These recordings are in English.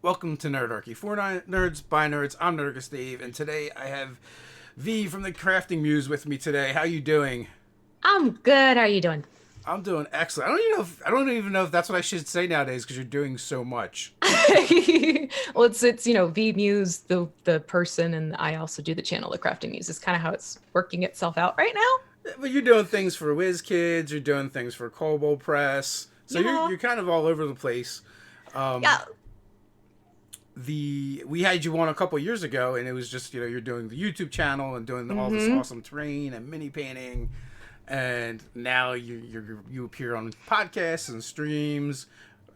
Welcome to Nerdarchy. For nerds, by nerds, I'm Nerdarchy Dave, and today I have V from the Crafting Muse with me today. How you doing? I'm good. How are you doing? I'm doing excellent. I don't even know if that's what I should say nowadays because you're doing so much. Well, it's V Muse, the person, and I also do the channel, the Crafting Muse. Is kind of how it's working itself out right now. But you're doing things for WizKids, you're doing things for Kobold Press, so Yeah, you're kind of all over the place. Um, yeah. we had you on a couple years ago, and it was just you're doing the YouTube channel and doing all this awesome terrain and mini painting, and now you appear on podcasts and streams,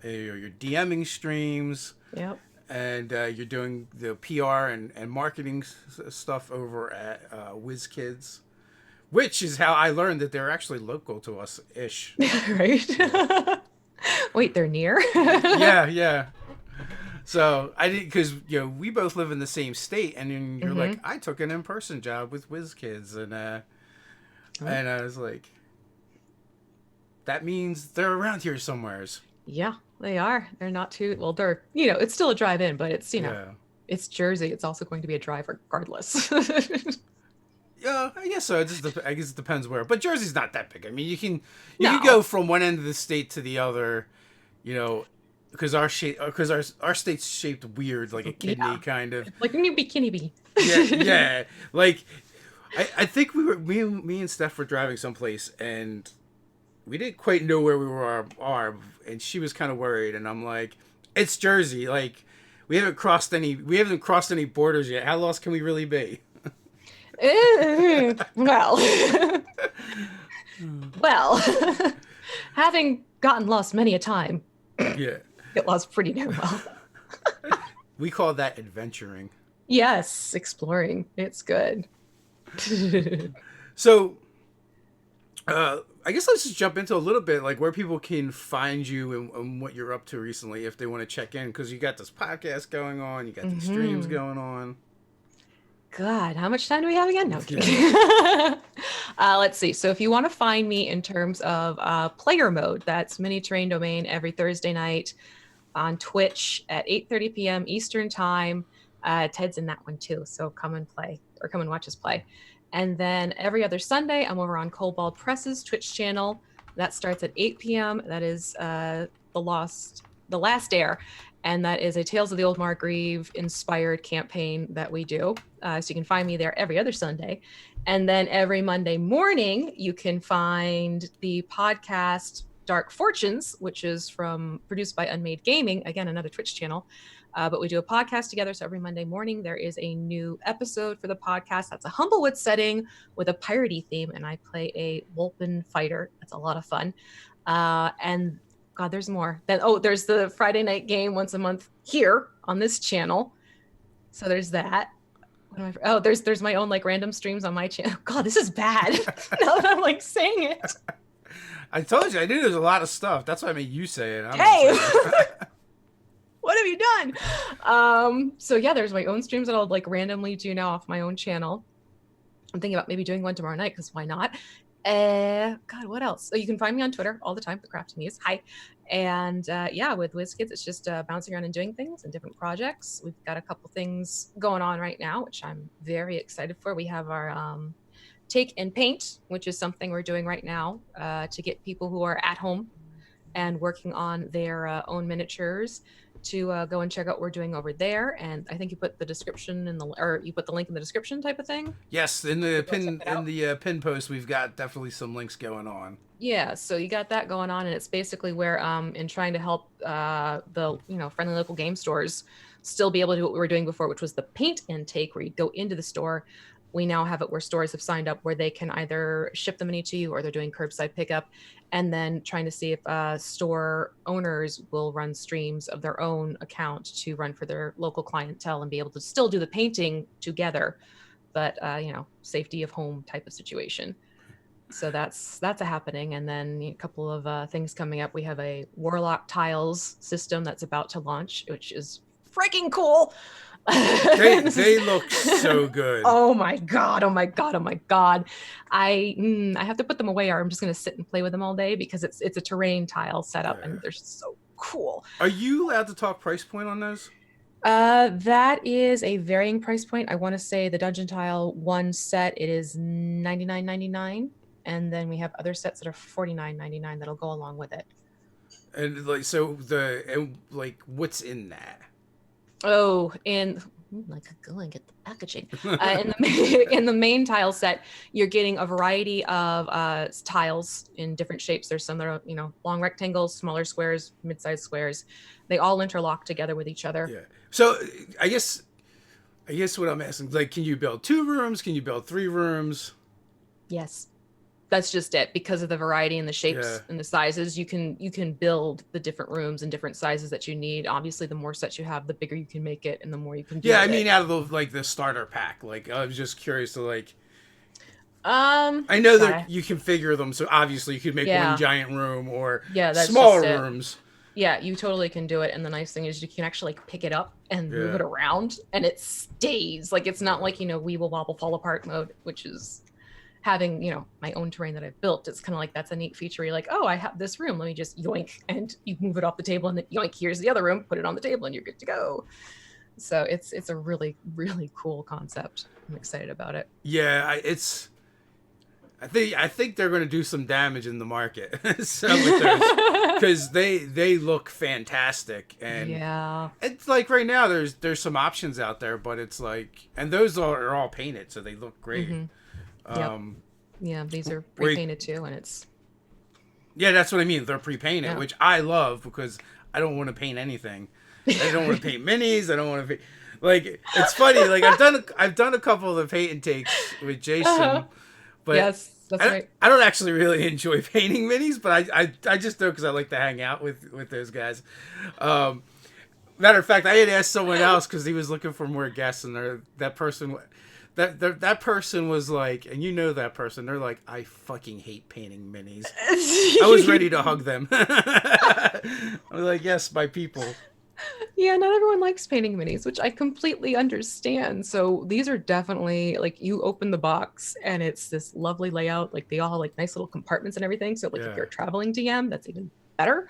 you're DMing streams, Yep. and you're doing the PR and marketing stuff over at WizKids, which is how I learned that they're actually local to us ish. Right. Wait, they're near. Yeah, yeah. So I did because we both live in the same state, and then you're like, I took an in-person job with WizKids, and I was like, that means they're around here somewheres. Yeah, they are. They're not too well. They're it's still a drive in, but it's Yeah, it's Jersey. It's also going to be a drive regardless. yeah. I guess so. I guess it depends where, but Jersey's not that big. I mean, you can No. go from one end of the state to the other, you know, because our state's shaped weird, like a kidney Yeah. kind of. Like a new bikini bee. Yeah, yeah. Like I think me and Steph were driving someplace, and we didn't quite know where we are, and she was kind of worried, and I'm like, it's Jersey. Like we haven't crossed any borders yet. How lost can we really be? Well, well, having gotten lost many a time, Yeah, get lost pretty damn well. we call that adventuring. Yes, exploring. It's good. So, I guess let's just jump into a little bit, like where people can find you and what you're up to recently if they want to check in, because you got this podcast going on, you got these streams going on. God, how much time do we have again? No, I'm Yeah. kidding. Let's see. So if you want to find me in terms of player mode, that's Mini Terrain Domain every Thursday night on Twitch at 8:30 p.m. Eastern Time. Ted's in that one too, so come and play or come and watch us play. And then every other Sunday, I'm over on Cobalt Press's Twitch channel. That starts at 8 p.m. That is the Last Dare, and that is a Tales of the Old Margrave inspired campaign that we do. So you can find me there every other Sunday. And then every Monday morning, you can find the podcast Dark Fortunes, which is produced by Unmade Gaming, again, another Twitch channel. But we do a podcast together. So every Monday morning, there is a new episode for the podcast. That's a Humblewood setting with a piratey theme. And I play a Wolpen fighter. That's a lot of fun. And God, there's more. Then there's the Friday night game once a month here on this channel. So there's that. There's my own like random streams on my channel. God, this is bad. Now that I'm like saying it. I told you, I knew there was a lot of stuff. That's why I made you say it. Hey, what have you done? So yeah, there's my own streams that I'll like randomly do now off my own channel. I'm thinking about maybe doing one tomorrow night because why not? God, what else? So you can find me on Twitter all the time, the Crafting Muse. Hi. And yeah, with WizKids, it's just bouncing around and doing things and different projects. We've got a couple things going on right now, which I'm very excited for. We have our Take and Paint, which is something we're doing right now to get people who are at home and working on their own miniatures to go and check out what we're doing over there. And I think you put the description you put the link in the description type of thing. Yes, in the pin post, we've got definitely some links going on. Yeah, so you got that going on, and it's basically where in trying to help the friendly local game stores still be able to do what we were doing before, which was the paint intake, where you go into the store. We now have it where stores have signed up where they can either ship the mini to you or they're doing curbside pickup, and then trying to see if store owners will run streams of their own account to run for their local clientele and be able to still do the painting together, but safety of home type of situation. So that's a happening. And then a couple of things coming up. We have a Warlock tiles system that's about to launch, which is freaking cool. They look so good. Oh my god! Oh my god! Oh my god! I have to put them away, or I'm just gonna sit and play with them all day because it's a terrain tile setup, and they're so cool. Are you allowed to talk price point on those? That is a varying price point. I want to say the Dungeon Tile one set, it is 99.99, and then we have other sets that are 49.99 that'll go along with it. And like, so and like, what's in that? Oh, and like go and get the packaging. In the in the main tile set, you're getting a variety of tiles in different shapes. There's some that are long rectangles, smaller squares, mid-sized squares. They all interlock together with each other. Yeah. So I guess what I'm asking, like, can you build 2 rooms? Can you build 3 rooms? Yes. That's just it. Because of the variety and the shapes and the sizes, you can build the different rooms and different sizes that you need. Obviously, the more sets you have, the bigger you can make it and the more you can do. Yeah, I mean, out of the starter pack. Like, I was just curious to like. I know that you configure them, so obviously you could make one giant room or smaller rooms. Yeah, you totally can do it. And the nice thing is you can actually like pick it up and move it around, and it stays. Like, it's not like we will wobble fall apart mode, which is having my own terrain that I've built. It's kind of like, that's a neat feature. You're like, oh, I have this room, let me just yoink, and you move it off the table, and then yoink, here's the other room, put it on the table, and you're good to go. So it's a really, really cool concept. I'm excited about it. Yeah, I think they're going to do some damage in the market. So because they look fantastic, and it's like right now there's some options out there, but it's like, and those are all painted, so they look great. Mm-hmm. Yeah, these are pre-painted too, and it's that's what I mean. They're pre-painted, which I love because I don't want to paint anything. I don't want to paint minis. I don't want to paint. Like, it's funny. Like, I've done a couple of the paint and takes with Jason, but yes, that's right. I don't actually really enjoy painting minis, but I just do it because I like to hang out with those guys. Matter of fact, I had asked someone else because he was looking for more guests, and that person was like, and that person, they're like, I fucking hate painting minis. I was ready to hug them. I was like, yes, my people. Yeah, not everyone likes painting minis, which I completely understand. So these are definitely, like, you open the box and it's this lovely layout. Like, they all have like nice little compartments and everything. So like if you're a traveling DM, that's even better.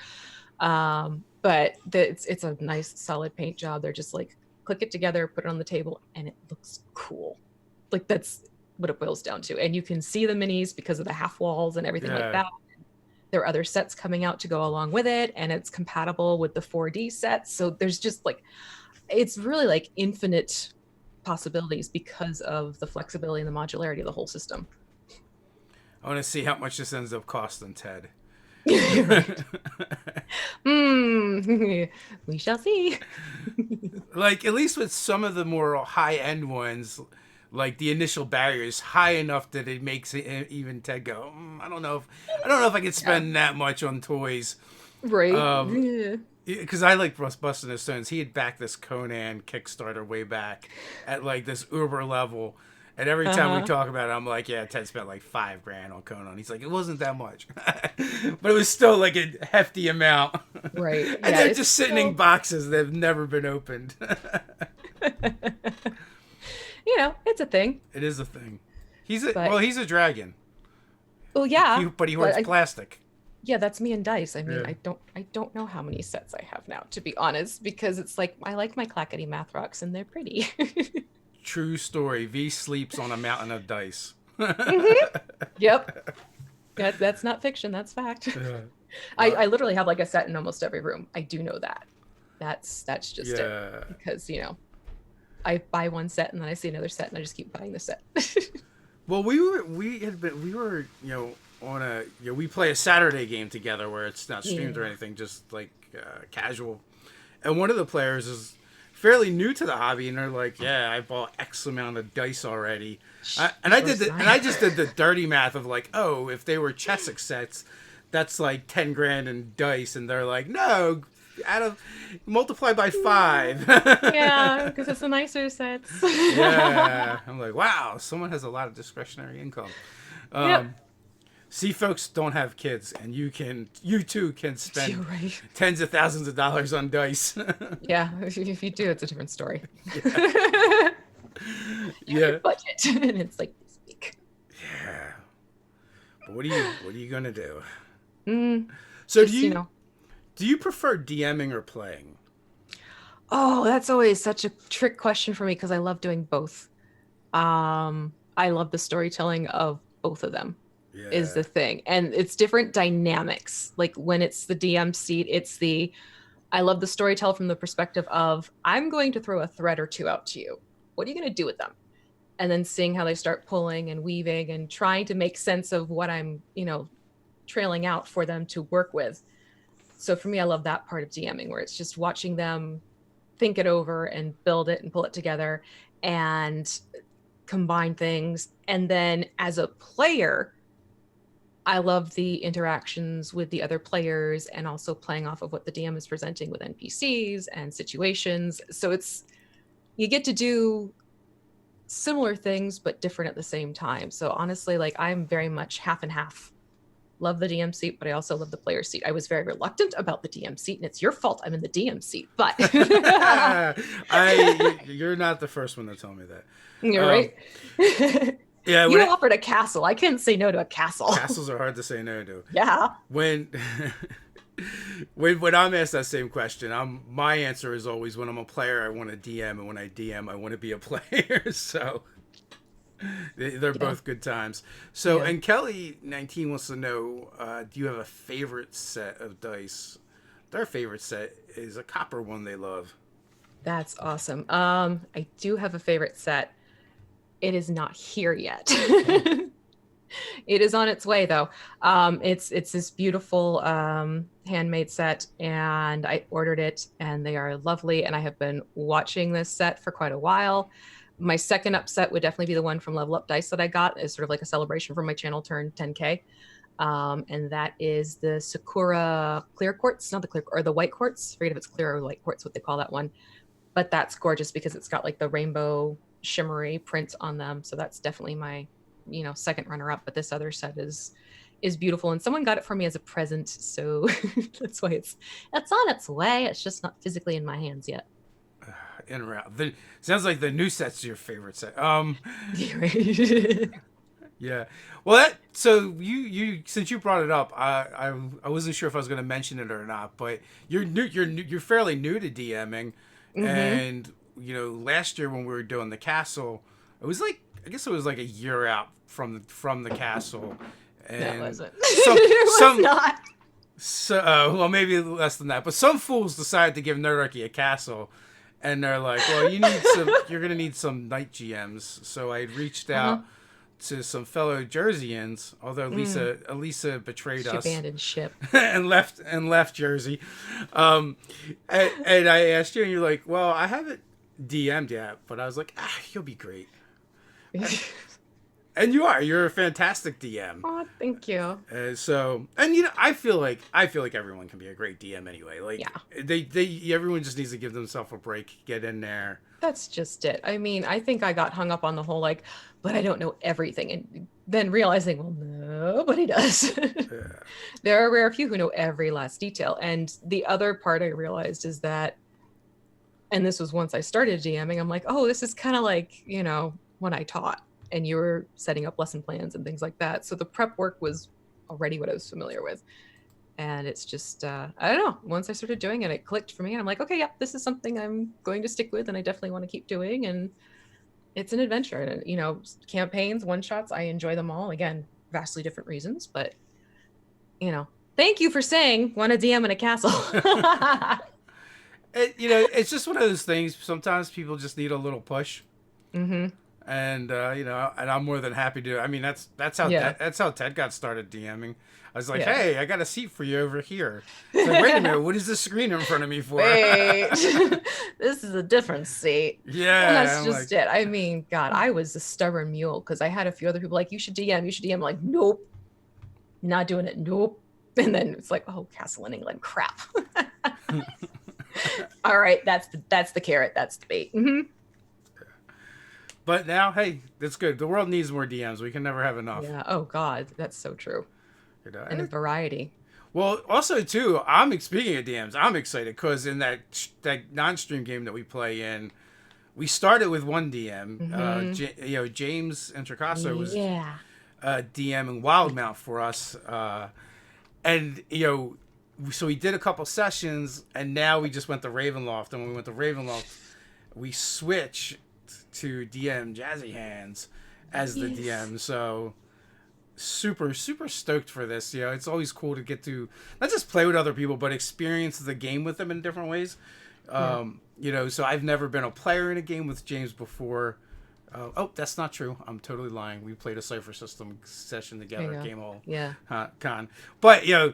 But it's a nice solid paint job. They're just like, click it together, put it on the table, and it looks cool. Like, that's what it boils down to. And you can see the minis because of the half walls and everything like that. There are other sets coming out to go along with it, and it's compatible with the 4D sets. So there's just like, it's really like infinite possibilities because of the flexibility and the modularity of the whole system. I want to see how much this ends up costing, Ted. We shall see. Like, at least with some of the more high-end ones, like, the initial barrier is high enough that it makes even Ted go, I don't know if I could spend that much on toys. Right. Because I like Busting His Stones. He had backed this Conan Kickstarter way back at like this uber level. And every time we talk about it, I'm like, yeah, Ted spent like $5,000 on Conan. He's like, it wasn't that much. But it was still like a hefty amount. Right. And they're just sitting in boxes that have never been opened. It's a thing. It is a thing. He's a dragon. Well, yeah. But he hoards plastic. Yeah, that's me and dice. I mean, I don't know how many sets I have now, to be honest, because it's like, I like my clackety math rocks and they're pretty. True story. V sleeps on a mountain of dice. Yep. That's not fiction. That's fact. I literally have like a set in almost every room. I do know that. That's just it. Because, I buy one set and then I see another set and I just keep buying the set. Well, we were on we play a Saturday game together where it's not streamed or anything, just like casual. And one of the players is fairly new to the hobby, and they're like, "Yeah, I bought X amount of dice already." I just did the dirty math of like, oh, if they were Chessex sets, that's like $10,000 in dice, and they're like, no. Multiply by 5. Yeah, because it's the nicer sets. Yeah, I'm like, wow, someone has a lot of discretionary income. See, folks don't have kids, and you too can spend tens of thousands of dollars on dice. Yeah, if you do, it's a different story. Yeah. Budget, and it's like this big. Yeah. But what are you gonna do? So do you prefer DMing or playing? Oh, that's always such a trick question for me because I love doing both. I love the storytelling of both of them is Yeah. the thing. And it's different dynamics. Like when it's the DM seat, I love the storytell from the perspective of I'm going to throw a thread or two out to you. What are you going to do with them? And then seeing how they start pulling and weaving and trying to make sense of what I'm, trailing out for them to work with. So for me, I love that part of DMing where it's just watching them think it over and build it and pull it together and combine things. And then as a player, I love the interactions with the other players and also playing off of what the DM is presenting with NPCs and situations. So you get to do similar things but different at the same time. So honestly, like I'm very much half and half. Love the DM seat, but I also love the player seat. I was very reluctant about the DM seat, and it's your fault I'm in the DM seat. But You're not the first one to tell me that. you're Um, right. yeah, You offered a castle. I couldn't say no to a castle. castles are hard to say no to. Yeah. When when I'm asked that same question, my answer is always when I'm a player, I want to DM, and when I DM, I want to be a player. So they're Yeah. both good times. So, Yeah. and Kelly 19 wants to know, do you have a favorite set of dice? Their favorite set is a copper one they love. That's awesome. I do have a favorite set. It is not here yet. It is on its way though. It's this beautiful handmade set, and I ordered it, and they are lovely. And I have been watching this set for quite a while. My second upset would definitely be the one from Level Up Dice that I got as sort of like a celebration for my channel turned 10K. And that is the Sakura clear quartz, not the clear or the white quartz. I forget if it's clear or white quartz, what they call that one. But that's gorgeous because it's got like the rainbow shimmery prints on them. So that's definitely my, second runner up. But this other set is beautiful, and someone got it for me as a present. So that's why it's on its way. It's just not physically in my hands yet. In around. Sounds like the new set's your favorite set. Yeah. Well, so you since you brought it up, I wasn't sure if I was going to mention it or not, but you're fairly new to DMing, Mm-hmm. and last year when we were doing the castle, it was like I guess it was like a year out from the castle, No, it and wasn't. some It was some not. so well maybe less than that, but some fools decided to give Nerdarchy a castle. And they're like, well, you're gonna need some night GMs. So I reached Uh-huh. out to some fellow Jerseyans, although Mm. Elisa betrayed She us abandoned ship. and left Jersey. And I asked you, and you're like, well, I haven't DM'd yet, but I was like, you'll be great. And you're a fantastic DM. Oh, thank you. And I feel like everyone can be a great DM anyway. Like Yeah, everyone just needs to give themselves a break, get in there. that's just it. I mean, I think I got hung up on the whole like, but I don't know everything. And then realizing, well, nobody does. Yeah. There are a rare few who know every last detail. And the other part I realized is that, and this was once I started DMing, I'm like, oh, this is kind of like, when I taught and you were setting up lesson plans and things like that. So the prep work was already what I was familiar with. And it's just, I don't know, once I started doing it, it clicked for me. And I'm like, okay, yeah, this is something I'm going to stick with and I definitely want to keep doing. And it's an adventure. And, campaigns, one shots, I enjoy them all. Again, vastly different reasons, but, thank you for saying want to DM in a castle. It's just one of those things. Sometimes people just need a little push, Mm-hmm. and and I'm more than happy to. I mean, that's how Yeah. that's how Ted got started DMing. I was like, Yeah. hey, I got a seat for you over here. It's like, wait a minute, what is this screen in front of me for? Wait, this is a different seat. And Yeah, that's I'm just like, it. I mean, God, I was a stubborn mule because I had a few other people like, you should DM, you should DM. I'm like, nope, not doing it. Nope. And then it's like, oh, Castle in England, crap. All right, that's the carrot, that's the bait. Mm-hmm. but now, hey, that's good. The world needs more DMs. We can never have enough. Yeah. Oh God, that's so true. You know? And a variety. Well, also too, speaking of DMs, I'm excited because in that non-stream game that we play in, we started with one DM. James Intricasso was Yeah. DMing Wildmount for us, and so we did a couple sessions, and now we just went to Ravenloft. And when we went to Ravenloft, we switched to DM Jazzy Hands as the DM. So super stoked for this. You know, it's always cool to get to not just play with other people, but experience the game with them in different ways. You know, so I've never been a player in a game with James before. Oh, that's not true. I'm totally lying. We played a Cypher System session together at Game Hall Con. But, you know,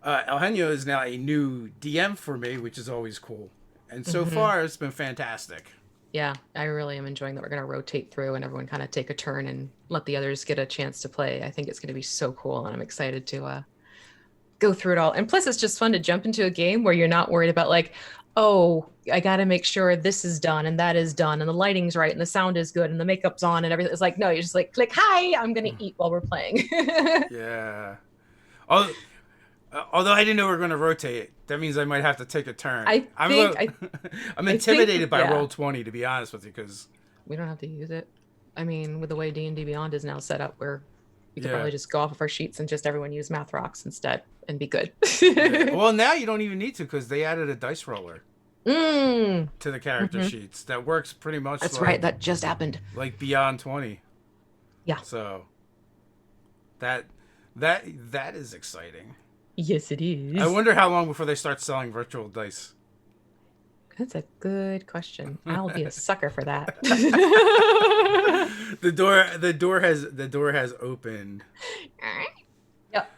Eugenio is now a new DM for me, which is always cool. And so far, it's been fantastic. Yeah, I really am enjoying that we're going to rotate through and everyone kind of take a turn and let the others get a chance to play. I think it's going to be so cool, and I'm excited to go through it all. And plus, it's just fun to jump into a game where you're not worried about like, oh, I got to make sure this is done and that is done and the lighting's right and the sound is good and the makeup's on and everything. It's like, no, you're just like, click, hi, I'm going to eat while we're playing. Yeah. Although I didn't know we were going to rotate, that means I might have to take a turn. I'm intimidated by Roll20, to be honest with you, because we don't have to use it. I mean, with the way D&D Beyond is now set up, where we could probably just go off of our sheets and just everyone use math rocks instead and be good. Well, now you don't even need to, because they added a dice roller to the character sheets. That works pretty much. That's right. That just happened. Like Beyond 20. Yeah. So that is exciting. Yes, it is. I wonder how long before they start selling virtual dice. That's a good question. I'll be a sucker for that. The door has opened. Yep.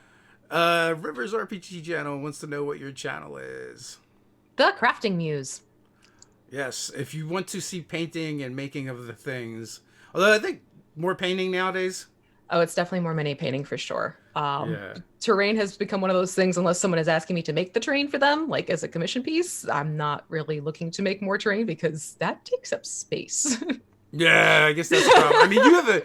Rivers RPG channel wants to know what your channel is. The Crafting Muse. Yes, if you want to see painting and making of the things. Although I think more painting nowadays. Oh, it's definitely more mini painting for sure. Terrain has become one of those things, unless someone is asking me to make the terrain for them, like as a commission piece, I'm not really looking to make more terrain because that takes up space. Yeah, I guess that's the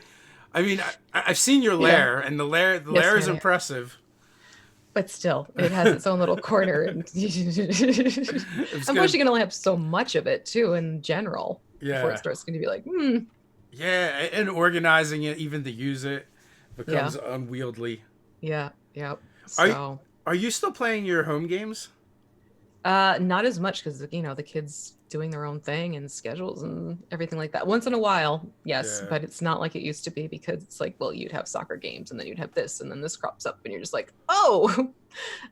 problem. I've seen your lair, and the lair is impressive. But still, it has its own little corner. And unfortunately, you can only have so much of it, too, in general, before it starts going to be like, Yeah, and organizing it, even to use it, becomes unwieldy. Yeah, yep. So, are you still playing your home games? Not as much because, you know, the kids doing their own thing and schedules and everything like that. Once in a while, yes, but it's not like it used to be, because it's like, well, you'd have soccer games and then you'd have this and then this crops up and you're just like, oh,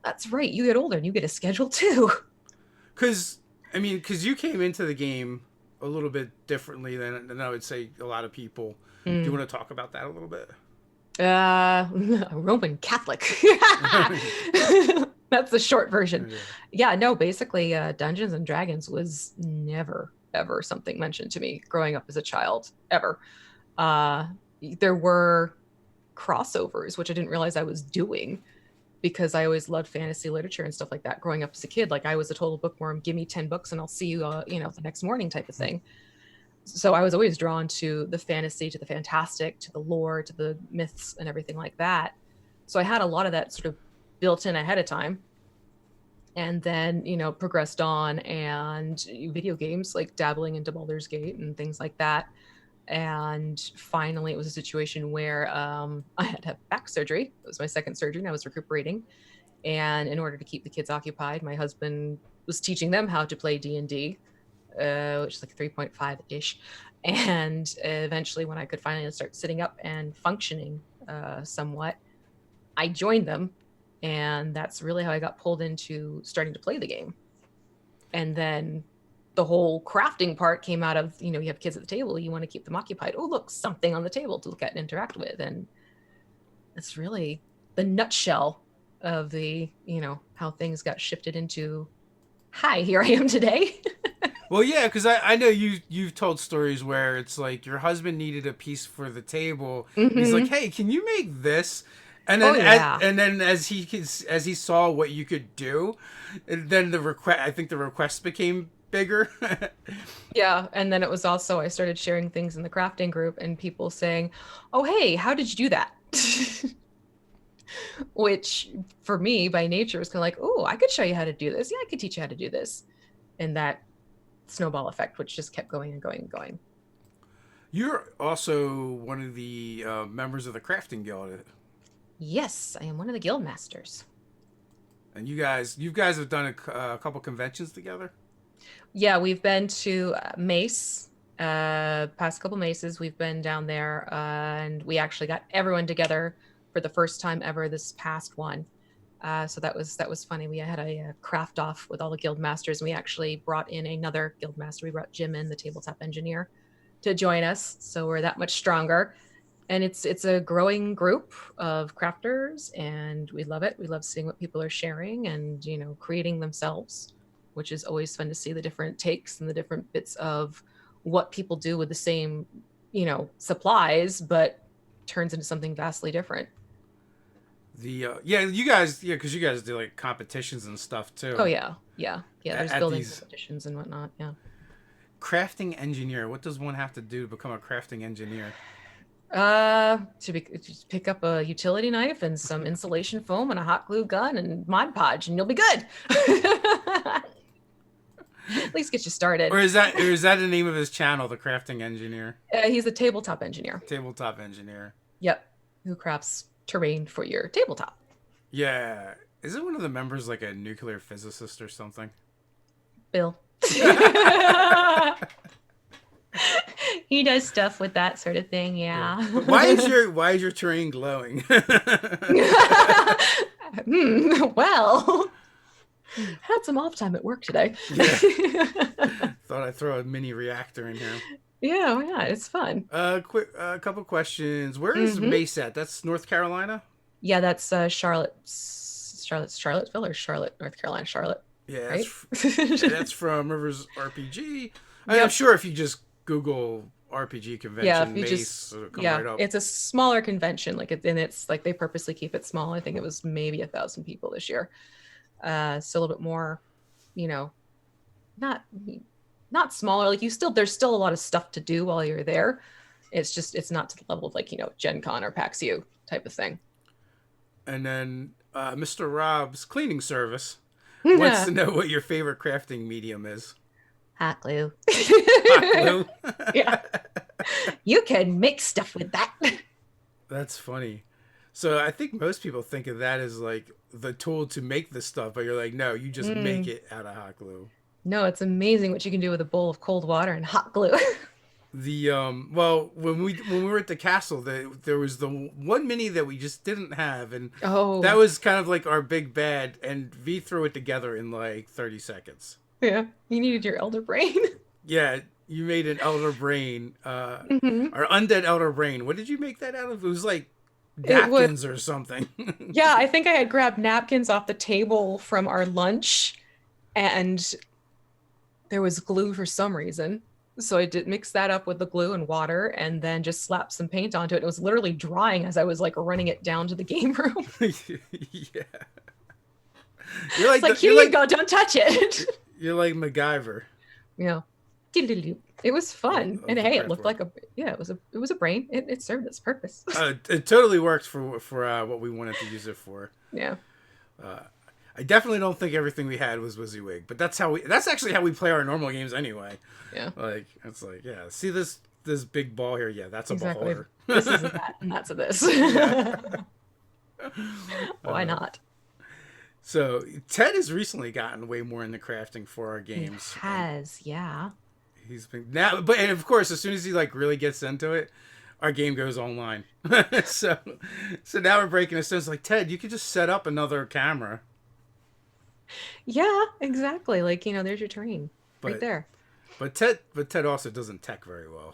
that's right. You get older and you get a schedule too. Because you came into the game a little bit differently than I would say a lot of people. Do you want to talk about that a little bit? Roman Catholic. That's the short version. Basically Dungeons and Dragons was never ever something mentioned to me growing up as a child, ever. There were crossovers, which I didn't realize I was doing, because I always loved fantasy literature and stuff like that growing up as a kid. Like, I was a total bookworm. Give me 10 books and I'll see you the next morning type of thing. So I was always drawn to the fantasy, to the fantastic, to the lore, to the myths and everything like that. So I had a lot of that sort of built in ahead of time. And then, progressed on, and video games, like dabbling into Baldur's Gate and things like that. And finally, it was a situation where I had to have back surgery. It was my second surgery, and I was recuperating. And in order to keep the kids occupied, my husband was teaching them how to play D&D, which is like 3.5-ish. And eventually, when I could finally start sitting up and functioning somewhat, I joined them. And that's really how I got pulled into starting to play the game. And then the whole crafting part came out of, you have kids at the table, you want to keep them occupied. Oh, look, something on the table to look at and interact with. And it's really the nutshell of the, how things got shifted into, hi, here I am today. Well, yeah, because I know you've told stories where it's like your husband needed a piece for the table. Mm-hmm. He's like, hey, can you make this? And then, as he saw what you could do, then the request became bigger. Yeah, and then it was also, I started sharing things in the crafting group, and people saying, "Oh, hey, how did you do that?" Which, for me, by nature, was kind of like, "Oh, I could show you how to do this. Yeah, I could teach you how to do this," and that snowball effect, which just kept going and going and going. You're also one of the members of the crafting guild. Yes, I am one of the guild masters. And you guys have done a couple conventions together. Yeah, we've been to Mace, past couple Maces. We've been down there, and we actually got everyone together for the first time ever this past one. So that was funny. We had a craft off with all the guild masters, and we actually brought in another guild master. We brought Jim in, the tabletop engineer, to join us. So we're that much stronger. And it's a growing group of crafters, and we love it. We love seeing what people are sharing and creating themselves, which is always fun to see the different takes and the different bits of what people do with the same supplies, but turns into something vastly different. Because you guys do like competitions and stuff too. Oh yeah. There's building these competitions and whatnot. Yeah. crafting engineer. What does one have to do to become a crafting engineer? Just pick up a utility knife and some insulation foam and a hot glue gun and Mod Podge, and you'll be good. At least get you started. Or is that the name of his channel, the crafting engineer? He's a tabletop engineer. Tabletop engineer. Yep. Who crafts terrain for your tabletop. Yeah. Isn't one of the members like a nuclear physicist or something? Bill. He does stuff with that sort of thing, yeah. But why is your terrain glowing? Well, had some off time at work today. Yeah. Thought I'd throw a mini reactor in here. Yeah, it's fun. A couple questions. Where is Mace at? That's North Carolina? Yeah, that's Charlottesville or Charlotte, North Carolina, Charlotte. Yeah, right? That's from Rivers RPG. I'm sure if you just Google RPG convention, Mace, it'll come right up. It's a smaller convention. It's like they purposely keep it small. I think it was maybe 1,000 people this year. So a little bit more, not smaller. Like there's still a lot of stuff to do while you're there. It's not to the level of Gen Con or PAX U type of thing. And then Mr. Rob's cleaning service wants to know what your favorite crafting medium is. Hot glue. Hot glue? Yeah. You can make stuff with that. That's funny. So I think most people think of that as like the tool to make the stuff, but you're like, no, you just make it out of hot glue. No, it's amazing what you can do with a bowl of cold water and hot glue. When we were at the castle, there was the one mini that we just didn't have, and that was kind of like our big bad, and V threw it together in like 30 seconds. Yeah, you needed your elder brain. Yeah, you made an elder brain, our undead elder brain. What did you make that out of? It was like napkins or something. Yeah, I think I had grabbed napkins off the table from our lunch, and there was glue for some reason. So I did mix that up with the glue and water, and then just slapped some paint onto it. It was literally drying as I was running it down to the game room. Yeah. You're like, here you go, don't touch it. You're like MacGyver. Yeah. It was fun. And hey, it looked like it was a brain. It served its purpose. It totally worked for what we wanted to use it for. Yeah. I definitely don't think everything we had was WYSIWYG, but that's actually how we play our normal games anyway. Yeah. It's like, yeah, see this big ball here? Yeah, that's a ball holder. This is a that, and that's a this. Why not? So Ted has recently gotten way more into crafting for our games. He has, yeah. He's been now, and of course, as soon as he really gets into it, our game goes online. so now we're breaking it. So it's like, Ted, you could just set up another camera. Yeah, exactly. There's your terrain right there. But Ted also doesn't tech very well.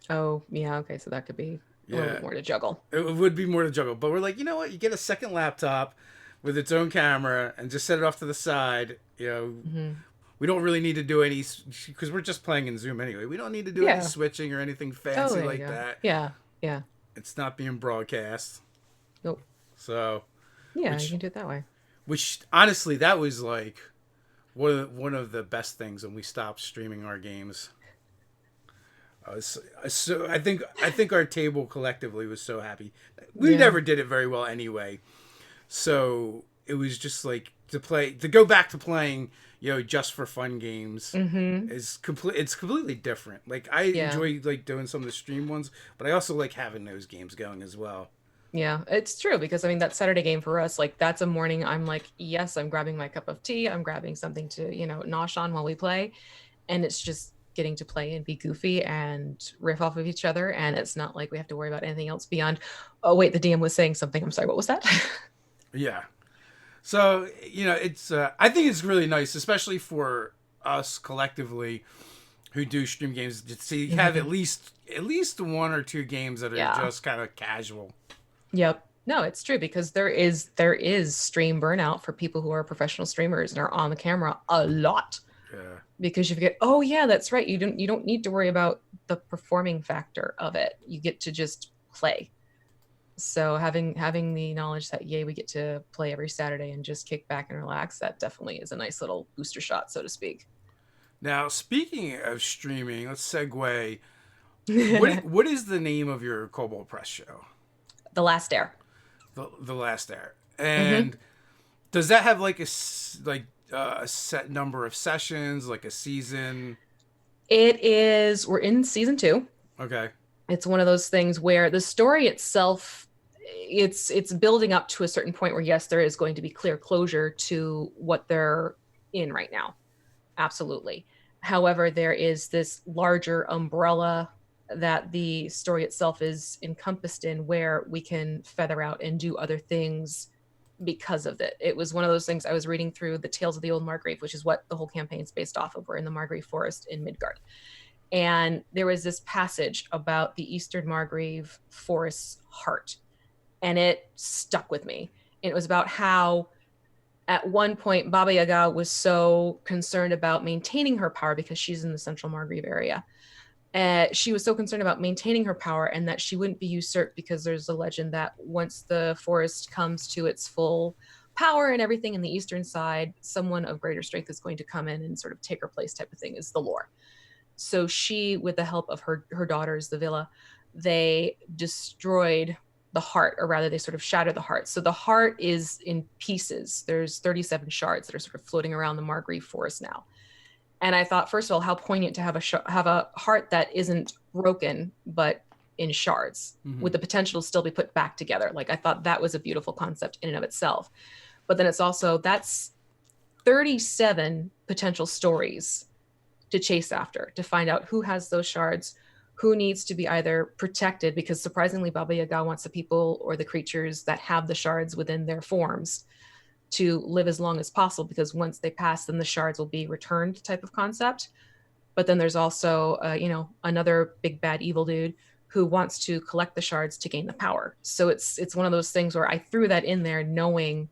Oh, yeah. Okay, so that could be a little bit more to juggle. It would be more to juggle. But we're like, you know what? You get a second laptop with its own camera and just set it off to the side. We don't really need to do any, because we're just playing in Zoom anyway. We don't need to do any switching or anything fancy that. Yeah. It's not being broadcast. Nope. So. Yeah, you can do it that way. Which honestly, that was like one of the best things when we stopped streaming our games. So I think our table collectively was so happy. We never did it very well anyway. So it was just like to go back to playing, just for fun games it's completely different. Like I enjoy doing some of the stream ones, but I also like having those games going as well. Yeah, it's true because I mean that Saturday game for us, like that's a morning I'm like, yes, I'm grabbing my cup of tea, I'm grabbing something to, nosh on while we play, and it's just getting to play and be goofy and riff off of each other, and it's not like we have to worry about anything else beyond, oh wait, the DM was saying something. I'm sorry, what was that? Yeah. So it's I think it's really nice, especially for us collectively who do stream games, to see have Mhm. at least one or two games that are Yeah. just kind of casual. Yep. No, it's true because there is stream burnout for people who are professional streamers and are on the camera a lot, Yeah. because you forget, oh yeah, that's right. You don't need to worry about the performing factor of it. You get to just play. So having the knowledge that yay, we get to play every Saturday and just kick back and relax, that definitely is a nice little booster shot, so to speak. Now, speaking of streaming, let's segue. The What is the name of your Cobalt Press show? Last Dare. The Last Air. Hmm. And does that have like a set number of sessions, like a season? It is. We're in season 2. Okay. It's one of those things where the story itself, it's building up to a certain point where yes, there is going to be clear closure to what they're in right now. Absolutely. However, there is this larger umbrella that the story itself is encompassed in, where we can feather out and do other things because of it. It was one of those things. I was reading through the Tales of the Old Margrave, which is what the whole campaign is based off of. We're in the Margrave forest in Midgard. And there was this passage about the Eastern Margrave forest's heart, and it stuck with me. And it was about how at one point Baba Yaga was so concerned about maintaining her power because she's in the central Margrave area. She was so concerned about maintaining her power and that she wouldn't be usurped, because there's a legend that once the forest comes to its full power and everything in the eastern side, someone of greater strength is going to come in and sort of take her place, type of thing is the lore. So she, with the help of her daughters, the villa, they destroyed the heart, or rather they sort of shattered the heart. So the heart is in pieces. There's 37 shards that are sort of floating around the Margrave forest now. And I thought, first of all, how poignant to have a heart that isn't broken but in shards, Mm-hmm. with the potential to still be put back together. Like, I thought that was a beautiful concept in and of itself. But then it's also, that's 37 potential stories to chase after, to find out who has those shards, who needs to be either protected, because surprisingly Baba Yaga wants the people or the creatures that have the shards within their forms to live as long as possible, because once they pass, then the shards will be returned, type of concept. But then there's also another big bad evil dude who wants to collect the shards to gain the power. So it's one of those things where I threw that in there knowing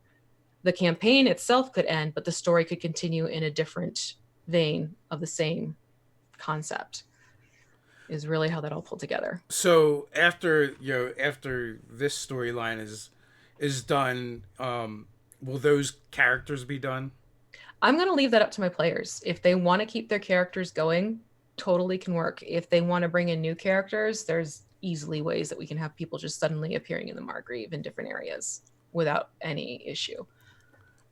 the campaign itself could end, but the story could continue in a different vein of the same concept, is really how that all pulled together. So after this storyline is done, will those characters be done? I'm going to leave that up to my players. If they want to keep their characters going, totally can work. If they want to bring in new characters, there's easily ways that we can have people just suddenly appearing in the Margrave in different areas without any issue.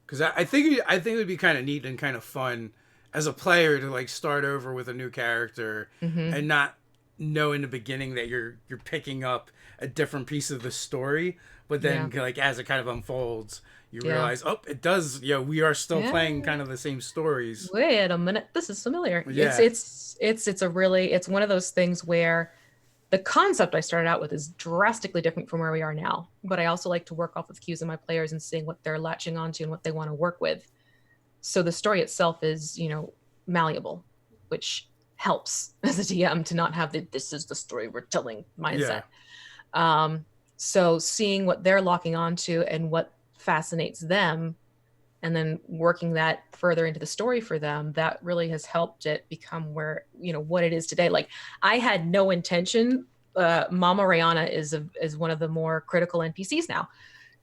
Because I think it would be kind of neat and kind of fun as a player to like start over with a new character Mm-hmm. and not know in the beginning that you're picking up a different piece of the story, but Yeah. then like as it kind of unfolds, you Yeah. realize, oh, it does. We are still Yeah. playing kind of the same stories. Wait a minute, this is familiar. Yeah. It's one of those things where the concept I started out with is drastically different from where we are now. But I also like to work off of cues of my players and seeing what they're latching onto and what they want to work with. So the story itself is, malleable, which helps as a DM to not have the "this is the story we're telling" mindset. So seeing what they're locking onto and what fascinates them, and then working that further into the story for them, that really has helped it become where, what it is today. Like, I had no intention. Mama Rayana is one of the more critical NPCs now.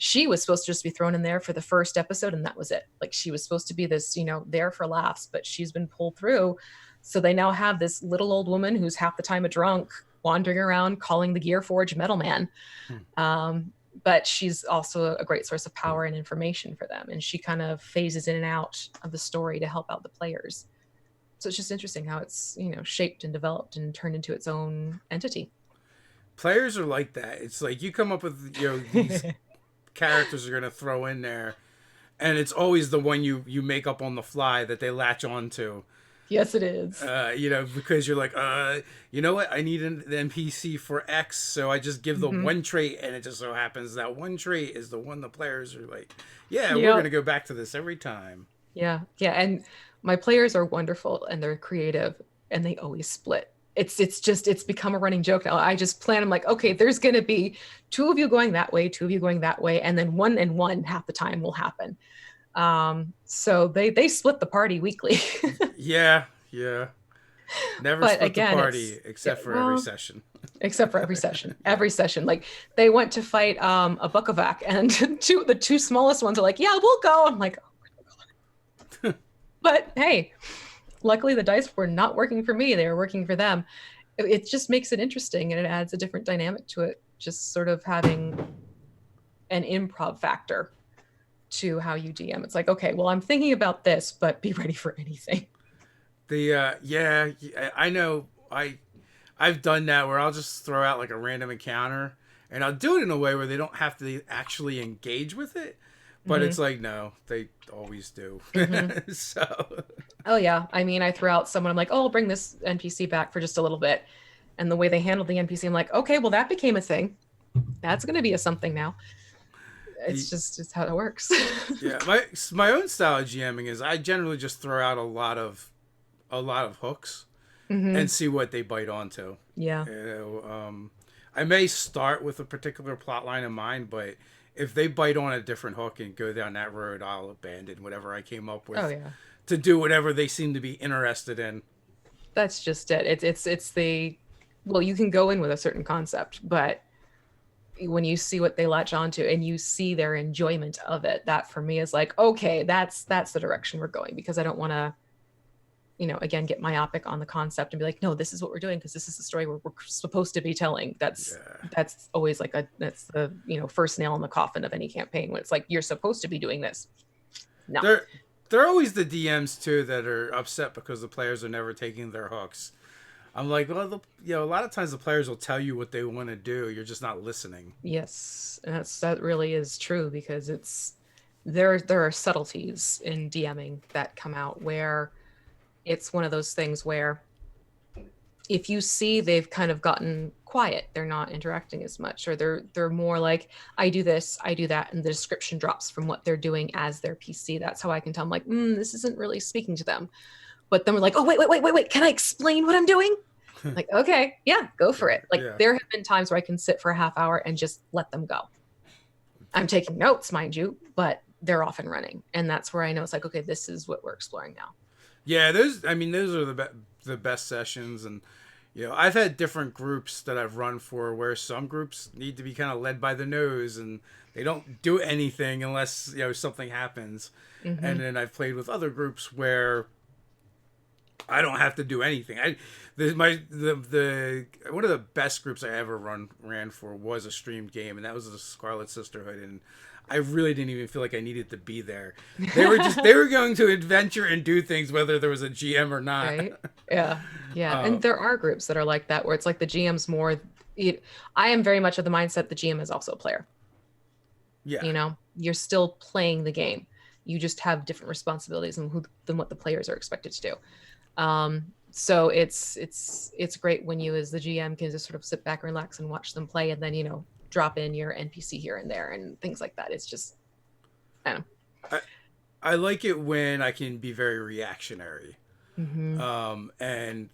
She was supposed to just be thrown in there for the first episode, and that was it. Like, she was supposed to be this, there for laughs, but she's been pulled through. So they now have this little old woman who's half the time a drunk, wandering around calling the Gearforge Metal Man. But she's also a great source of power and information for them. And she kind of phases in and out of the story to help out the players. So it's just interesting how it's, shaped and developed and turned into its own entity. Players are like that. It's like you come up with, these characters are gonna throw in there, and it's always the one you make up on the fly that they latch on to. Yes, it is. Because you're like, you know what? I need an NPC for X, so I just give the Mm-hmm. one trait, and it just so happens that one trait is the one the players are like, yeah, we're Yep. gonna go back to this every time. Yeah. Yeah. And my players are wonderful and they're creative and they always split. It's become a running joke now. I just plan, I'm like, okay, there's gonna be two of you going that way, two of you going that way, and then one and one half the time will happen. So they split the party weekly. Yeah, yeah. Never But split the again, party yeah, except for every well, session. except for every session. Yeah. Every session. Like they went to fight a Bukovac and the two smallest ones are like, yeah, we'll go. I'm like, but hey, luckily the dice were not working for me. They were working for them. It just makes it interesting and it adds a different dynamic to it. Just sort of having an improv factor to how you DM. It's like, okay, well, I'm thinking about this, but be ready for anything. Yeah, I know. I've done that where I'll just throw out like a random encounter, and I'll do it in a way where they don't have to actually engage with it. But Mm-hmm. it's like, no, they always do. Mm-hmm. So Oh yeah. I mean, I threw out someone, I'm like, oh, I'll bring this NPC back for just a little bit. And the way they handled the NPC, I'm like, okay, well, that became a thing. That's going to be a something now. It's how it works. yeah, my own style of GMing is I generally just throw out a lot of hooks Mm-hmm. and see what they bite onto. Yeah. I may start with a particular plot line in mind, but if they bite on a different hook and go down that road, I'll abandon whatever I came up with Oh yeah. to do whatever they seem to be interested in. That's just it. It's the, well, you can go in with a certain concept, but when you see what they latch onto and you see their enjoyment of it, that for me is like, okay, that's the direction we're going, because I don't want to, again, get myopic on the concept and be like, no, this is what we're doing because this is the story we're supposed to be telling. Yeah. That's always like that's the first nail in the coffin of any campaign when it's like you're supposed to be doing this. No. They're always the DMs too that are upset because the players are never taking their hooks. I'm like, well, a lot of times the players will tell you what they want to do. You're just not listening. Yes, and that really is true, because there are subtleties in DMing that come out where it's one of those things where if you see they've kind of gotten quiet, they're not interacting as much, or they're more like, I do this, I do that, and the description drops from what they're doing as their PC. That's how I can tell. I'm like, this isn't really speaking to them. But then we're like, oh, wait, can I explain what I'm doing? Like, okay, yeah, go for it. Like, Yeah. there have been times where I can sit for a half hour and just let them go. I'm taking notes, mind you, but they're off and running. And that's where I know it's like, okay, this is what we're exploring now. Yeah, those are the best sessions, and I've had different groups that I've run for where some groups need to be kind of led by the nose, and they don't do anything unless something happens. Mm-hmm. And then I've played with other groups where I don't have to do anything. The one of the best groups I ever ran for was a streamed game, and that was the Scarlet Sisterhood, and I really didn't even feel like I needed to be there. They were going to adventure and do things whether there was a GM or not. Right? Yeah. And there are groups that are like that where it's like the GM's more. I am very much of the mindset the GM is also a player. Yeah. You're still playing the game. You just have different responsibilities than what the players are expected to do. So it's great when you as the GM can just sort of sit back and relax and watch them play, and then drop in your NPC here and there and things like that. It's just, I don't know. I like it when I can be very reactionary. Mm-hmm. And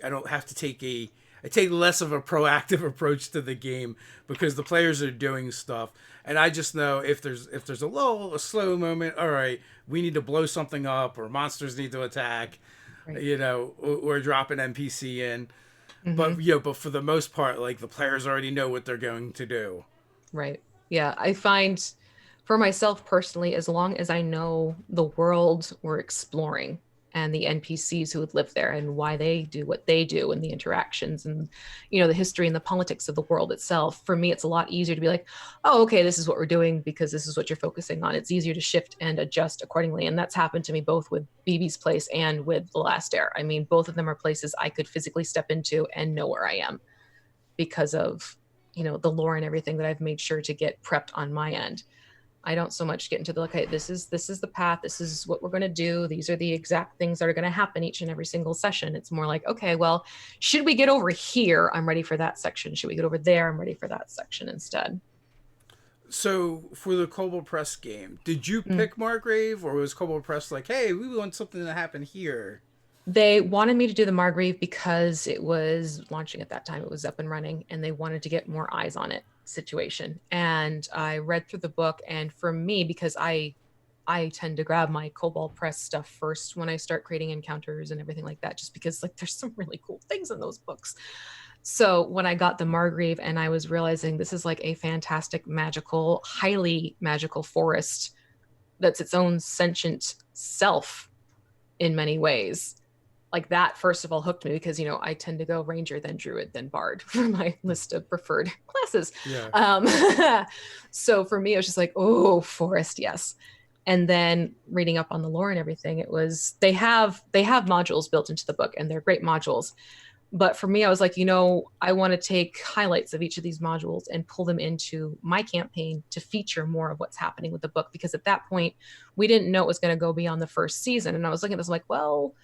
I don't have to I take less of a proactive approach to the game because the players are doing stuff, and I just know if there's a slow moment, all right, we need to blow something up, or monsters need to attack, Right. or drop an NPC in. Mm-hmm. But for the most part, like, the players already know what they're going to do. Right. Yeah. I find for myself personally, as long as I know the world we're exploring and the NPCs who would live there and why they do what they do and the interactions and, the history and the politics of the world itself, for me, it's a lot easier to be like, oh, okay, this is what we're doing because this is what you're focusing on. It's easier to shift and adjust accordingly. And that's happened to me both with BB's place and with The Last Air. I mean, both of them are places I could physically step into and know where I am. because of, the lore and everything that I've made sure to get prepped on my end. I don't so much get into the, okay, this is the path, this is what we're going to do, these are the exact things that are going to happen each and every single session. It's more like, okay, well, should we get over here? I'm ready for that section. Should we get over there? I'm ready for that section instead. So for the Kobold Press game, did you pick Margrave, or was Kobold Press like, hey, we want something to happen here? They wanted me to do the Margrave because it was launching at that time. It was up and running, and they wanted to get more eyes on it situation. And I read through the book, and for me, because I tend to grab my Kobold Press stuff first when I start creating encounters and everything like that, just because like there's some really cool things in those books. So when I got the Margrave and I was realizing this is like a fantastic, magical, highly magical forest that's its own sentient self in many ways. Like that, first of all, hooked me because, I tend to go Ranger, then Druid, then Bard for my list of preferred classes. Yeah. So for me, it was just like, oh, forest, yes. And then reading up on the lore and everything, it was, they have modules built into the book, and they're great modules. But for me, I was like, I want to take highlights of each of these modules and pull them into my campaign to feature more of what's happening with the book. Because at that point, we didn't know it was going to go beyond the first season. And I was looking at this like, well,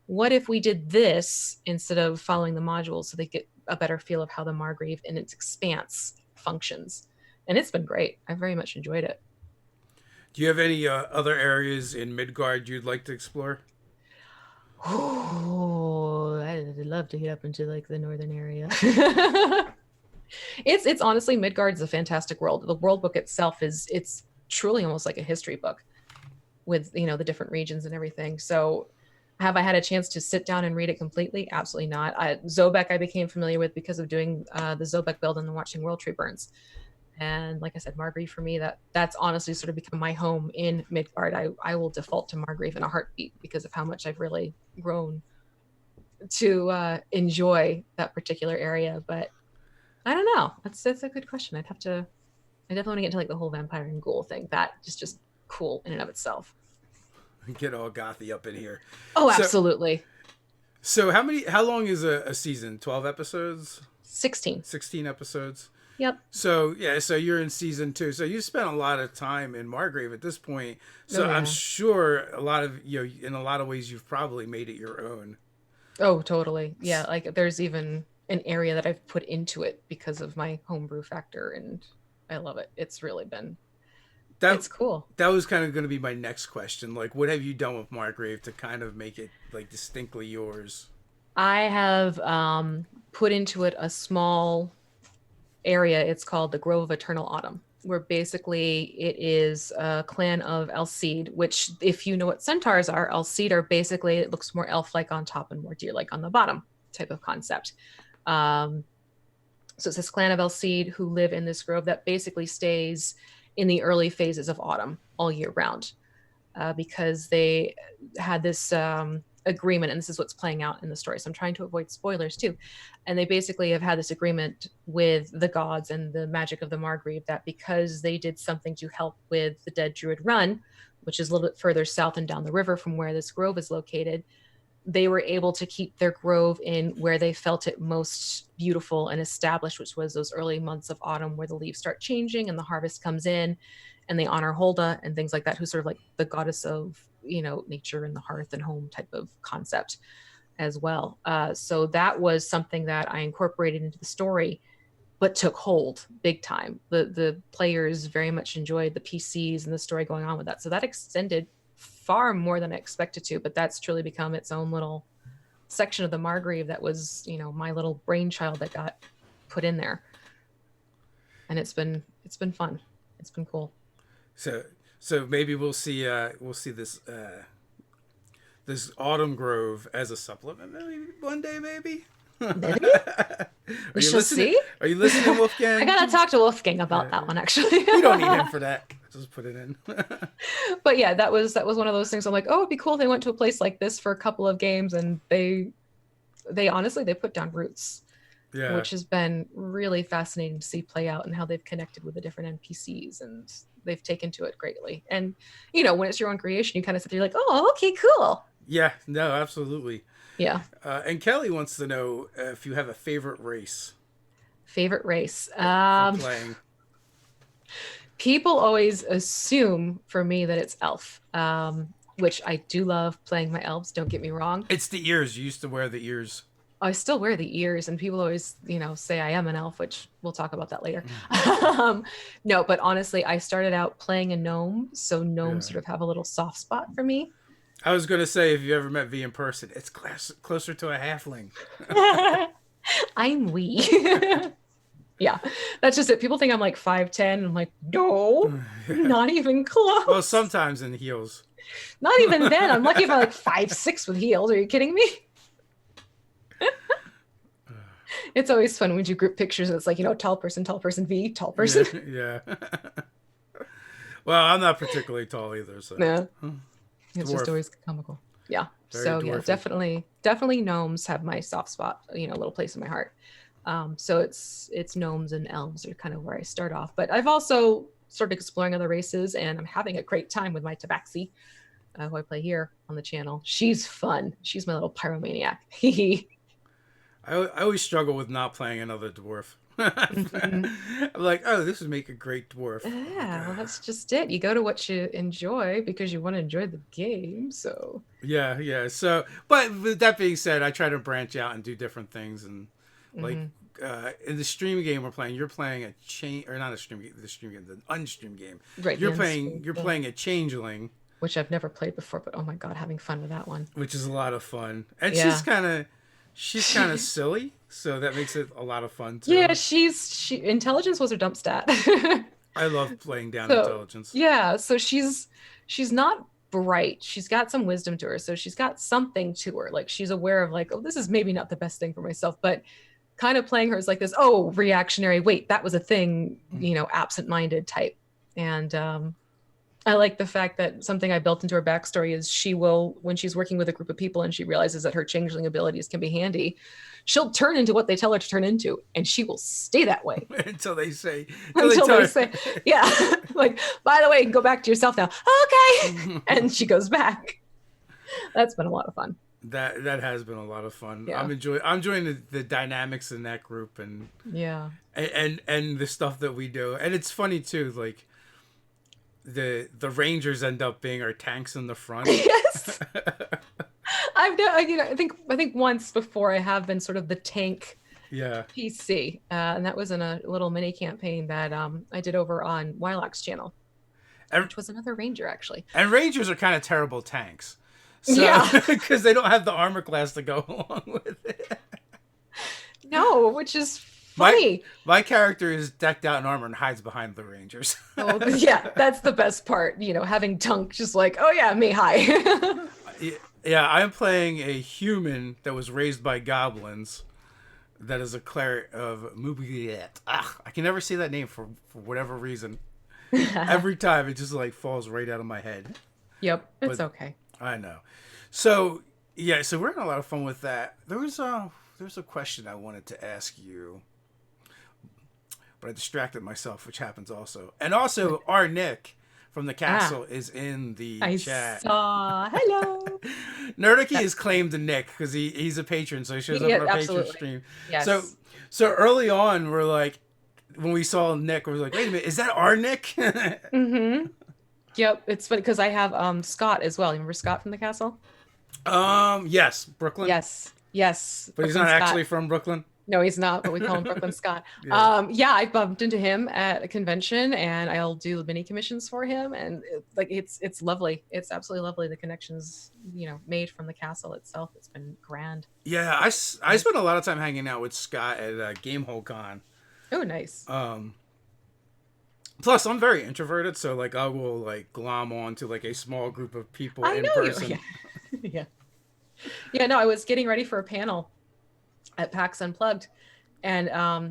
what if we did this instead of following the modules so they get a better feel of how the Margrave in its expanse functions? And it's been great. I very much enjoyed it. Do you have any other areas in Midgard you'd like to explore? Oh, I'd love to get up into like the northern area. It's honestly, Midgard's a fantastic world. The world book itself it's truly almost like a history book with, the different regions and everything. So have I had a chance to sit down and read it completely? Absolutely not. Zobek I became familiar with because of doing the Zobek build and then watching World Tree Burns. And like I said, Margrave for me, that's honestly sort of become my home in Midgard. I will default to Margrave in a heartbeat because of how much I've really grown to enjoy that particular area. But I don't know. That's a good question. I definitely want to get into like the whole vampire and ghoul thing. That is just cool in and of itself. Get all gothy up in here. Oh, absolutely. So how long is a season? 12 episodes? 16. 16 episodes? Yep. So you're in season 2. So you spent a lot of time in Margrave at this point. So yeah. I'm sure in a lot of ways you've probably made it your own. Oh, totally. Yeah, like there's even an area that I've put into it because of my homebrew factor, and I love it. It's really been it's cool. That was kind of going to be my next question. Like, what have you done with Margrave to kind of make it like distinctly yours? I have put into it a small area. It's called the Grove of Eternal Autumn, where basically it is a clan of Alcide, which if you know what centaurs are, Alcide are basically, it looks more elf-like on top and more deer-like on the bottom type of concept. So it's this clan of Alcide who live in this grove that basically stays in the early phases of autumn all year round, because they had this agreement, and this is what's playing out in the story, so I'm trying to avoid spoilers too. And they basically have had this agreement with the gods and the magic of the Margrave that because they did something to help with the Dead Druid Run, which is a little bit further south and down the river from where this grove is located, they were able to keep their grove in where they felt it most beautiful and established, which was those early months of autumn where the leaves start changing and the harvest comes in, and they honor Holda and things like that, who's sort of like the goddess of, nature and the hearth and home type of concept as well. So that was something that I incorporated into the story, but took hold big time. The players very much enjoyed the PCs and the story going on with that. So that extended far more than I expected to, but that's truly become its own little section of the Margrave that was, my little brainchild that got put in there. And it's been fun. It's been cool. So maybe we'll see this this Autumn Grove as a supplement maybe one day, maybe. Maybe? We shall see. Are you listening, Wolfgang? I gotta talk to Wolfgang about that one, actually. We don't need him for that. Just put it in. But yeah, that was one of those things. I'm like, oh, it'd be cool if they went to a place like this for a couple of games, and they honestly they put down roots. Yeah. Which has been really fascinating to see play out and how they've connected with the different NPCs, and they've taken to it greatly. And when it's your own creation, you kind of sit there like, oh, okay, cool. Yeah, no, absolutely. Yeah. And Kelly wants to know if you have a favorite race. Favorite race. for playing? People always assume for me that it's elf, which I do love playing my elves. Don't get me wrong. It's the ears. You used to wear the ears. I still wear the ears, and people always, say I am an elf, which we'll talk about that later. No, but honestly, I started out playing a gnome, so gnomes sort of have a little soft spot for me. I was gonna say, if you ever met V in person, it's closer to a halfling. I'm wee. Yeah, that's just it. People think I'm like 5'10". I'm like, no, not even close. Well, sometimes in heels. Not even then. I'm lucky if I'm like 5'6" with heels. Are you kidding me? It's always fun when you group pictures and it's like, tall person, V, tall person. Yeah. Well, I'm not particularly tall either, so. No. It's just always comical. Yeah. Very so dwarfy. definitely gnomes have my soft spot, a little place in my heart. So it's gnomes and elves are kind of where I start off. But I've also started exploring other races, and I'm having a great time with my tabaxi, who I play here on the channel. She's fun. She's my little pyromaniac. I always struggle with not playing another dwarf. I'm like, oh, this would make a great dwarf. Yeah, well, that's just it. You go to what you enjoy because you want to enjoy the game. So yeah. So, but with that being said, I try to branch out and do different things, and like in the stream game we're playing, you're playing a or not a stream game, the unstream game. Right. You're playing a changeling, which I've never played before, but oh my god, having fun with that one. Which is a lot of fun, and she's kind of silly, so that makes it a lot of fun too. Yeah, intelligence was her dump stat. I love playing down intelligence. Yeah, so she's not bright. She's got some wisdom to her, so she's got something to her. Like she's aware of like, oh, this is maybe not the best thing for myself, but kind of playing her is like this, oh, reactionary, wait, that was a thing, absent-minded type. And I like the fact that something I built into her backstory is she will, when she's working with a group of people and she realizes that her changeling abilities can be handy, she'll turn into what they tell her to turn into, and she will stay that way. Until they say, yeah, like, by the way, go back to yourself now. Okay. And she goes back. That's been a lot of fun. That has been a lot of fun. Yeah. I'm enjoying the dynamics in that group and the stuff that we do. And it's funny too, like the Rangers end up being our tanks in the front. Yes. I think once before I have been sort of the tank PC. And that was in a little mini campaign that I did over on Warlock's channel. Which was another Ranger actually. And Rangers are kind of terrible tanks. So, because they don't have the armor class to go along with it. No, which is funny. My character is decked out in armor and hides behind the Rangers. Oh, yeah, that's the best part. Having Tunk just like, oh yeah, me, hi. Yeah, I'm playing a human that was raised by goblins. That is a cleric of Mubiet. I can never say that name for whatever reason. Every time it just like falls right out of my head. Yep, it's okay. I know. So we're having a lot of fun with that. There was a question I wanted to ask you, but I distracted myself, which happens also. And also, our Nick from the castle is in the chat. Hello. Nerdicky has claimed the Nick because he's a patron, so he shows up on our patron stream. Yes. So early on, we're like, when we saw Nick, we were like, wait a minute, is that our Nick? Mm-hmm. Yep, it's funny because I have Scott as well. You remember Scott from the castle? Yes, Brooklyn. Yes. But Brooklyn he's not Scott. Actually from Brooklyn. No, he's not, but we call him Brooklyn Scott. I bumped into him at a convention, and I'll do mini commissions for him, and it's lovely. It's absolutely lovely. The connections made from the castle itself. It's been grand. Yeah, I spent a lot of time hanging out with Scott at Gamehole Con. Oh, nice. Plus, I'm very introverted, so like I will like glom onto like a small group of people in person. Yeah. No, I was getting ready for a panel at PAX Unplugged, and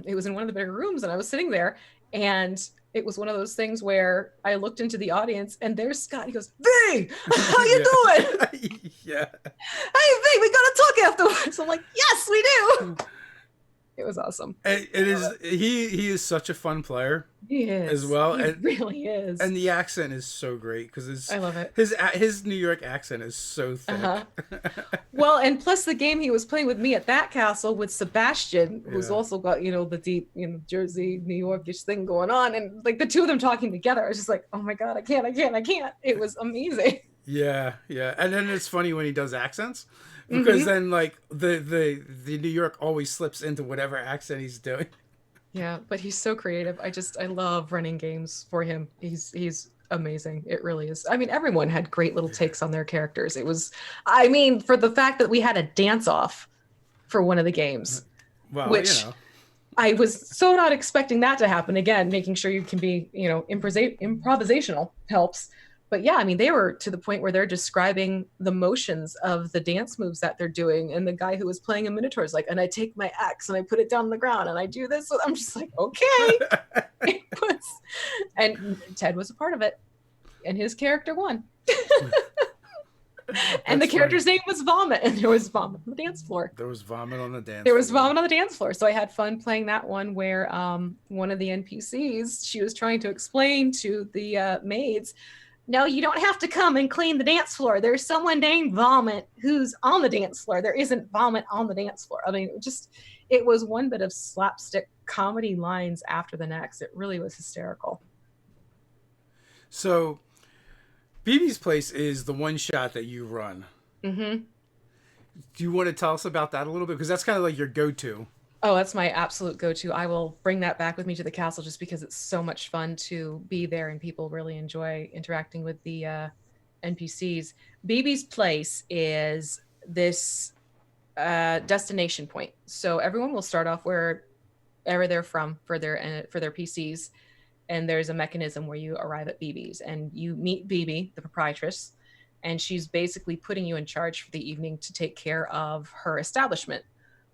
it was in one of the bigger rooms, and I was sitting there, and it was one of those things where I looked into the audience, and there's Scott. He goes, "V, how you doing?" Yeah. "Hey, V, we gotta talk afterwards." I'm like, "Yes, we do." It was awesome. It is he is such a fun player He as is. well, He really is. and the accent is so great because I love it. his New York accent is so Uh-huh. thick. Well, and plus the game he was playing with me at that castle with Sebastian, who's Yeah. also got, the deep, Jersey, New Yorkish thing going on. And like the two of them talking together, I was just like, oh my God, I can't. It was amazing. Yeah, yeah, and then it's funny when he does accents, because Hmm. then like the New York always slips into whatever accent he's doing. Yeah, but he's so creative. I love running games for him. He's amazing. It really is. I mean, everyone had great little takes on their characters. It was, I mean, for the fact that we had a dance off for one of the games, Well, which I was so not expecting that to happen. Again, making sure you can be, improvisational helps. But yeah, I mean, they were to the point where they're describing the motions of the dance moves that they're doing. And the guy who was playing a Minotaur is like, and I take my axe and I put it down on the ground and I do this. So I'm just like, okay. It was, and Ted was a part of it. And his character won. And the character's name was Vomit, and there was vomit on the dance floor. there was vomit on the dance. There was vomit on the dance floor. So I had fun playing that one where one of the NPCs, she was trying to explain to the maids, no, you don't have to come and clean the dance floor. There's someone named Vomit who's on the dance floor. There isn't vomit on the dance floor. I mean, it was one bit of slapstick comedy lines after the next. It really was hysterical. So, BB's Place is the one shot that you run. Mm-hmm. Do you want to tell us about that a little bit? Because that's kind of like your go-to. Oh, that's my absolute go-to. I will bring that back with me to the castle just because it's so much fun to be there and people really enjoy interacting with the NPCs. BB's Place is this destination point. So everyone will start off wherever they're from for their PCs, and there's a mechanism where you arrive at BB's and you meet BB, the proprietress, and she's basically putting you in charge for the evening to take care of her establishment,